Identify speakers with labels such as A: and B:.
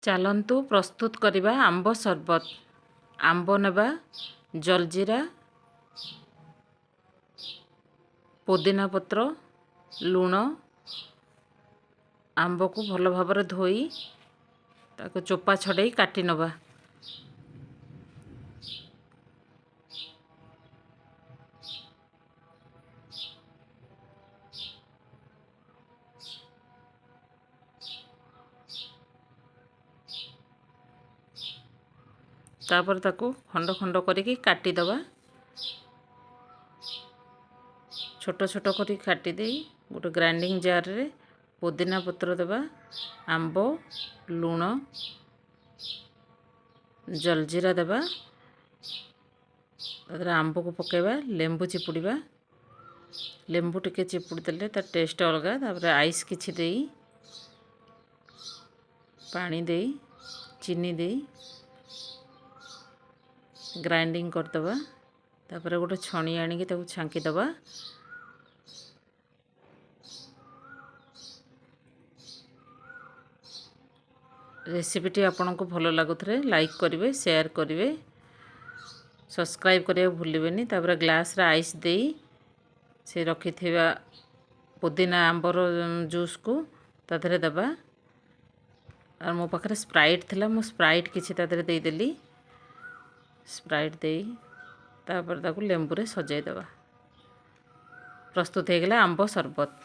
A: ଚାଲନ୍ତୁ ପ୍ରସ୍ତୁତ କରିବା ଆମ୍ବ ସରବତ। ଆମ୍ବ ନେବା, ଜଲଜିରା, ପୋଦିନା ପତ୍ର, ଲୁଣ। ଆମ୍ବକୁ ଭଲ ଭାବରେ ଧୋଇ ତାକୁ ଚୋପା ଛଡ଼େଇ କାଟି ନେବା। ତାପରେ ତାକୁ ଖଣ୍ଡ ଖଣ୍ଡ କରିକି କାଟିଦେବା। ଛୋଟ ଛୋଟ କରି କାଟି ଦେଇ ଗୋଟେ ଗ୍ରାଇଣ୍ଡିଙ୍ଗ ଜାରରେ ପୋଦିନା ପତ୍ର ଦେବା, ଆମ୍ବ, ଲୁଣ, ଜଲଜିରା ଦେବା। ତାପରେ ଆମ୍ବକୁ ପକାଇବା, ଲେମ୍ବୁ ଚିପୁଡ଼ିବା। ଲେମ୍ବୁ ଟିକେ ଚିପୁଡ଼ି ଦେଲେ ତା ଟେଷ୍ଟ ଅଲଗା। ତାପରେ ଆଇସ୍ କିଛି ଦେଇ, ପାଣି ଦେଇ, ଚିନି ଦେଇ ଗ୍ରାଇଣ୍ଡିଙ୍ଗ କରିଦେବା। ତାପରେ ଗୋଟେ ଛଣି ଆଣିକି ତାକୁ ଛାଙ୍କିଦେବା। ରେସିପିଟି ଆପଣଙ୍କୁ ଭଲ ଲାଗୁଥିଲେ ଲାଇକ୍ କରିବେ, ସେୟାର କରିବେ, ସବସ୍କ୍ରାଇବ୍ କରିବାକୁ ଭୁଲିବେନି। ତାପରେ ଗ୍ଲାସରେ ଆଇସ୍ ଦେଇ ସେ ରଖିଥିବା ପୋଦିନା ଆମ୍ବର ଜୁସ୍କୁ ତା ଦେହରେ ଦେବା। ଆଉ ମୋ ପାଖରେ ସ୍ପ୍ରାଇଟ୍ ଥିଲା, ମୁଁ ସ୍ପ୍ରାଇଟ୍ କିଛି ତା ଦେହରେ ଦେଇଦେଲି। ସ୍ପ୍ରାଇଟ୍ ଦେଇ ତାପରେ ତାକୁ ଲେମ୍ବୁରେ ସଜାଇ ଦେବା। ପ୍ରସ୍ତୁତ ହୋଇଗଲା ଆମ୍ବ ସରବତ।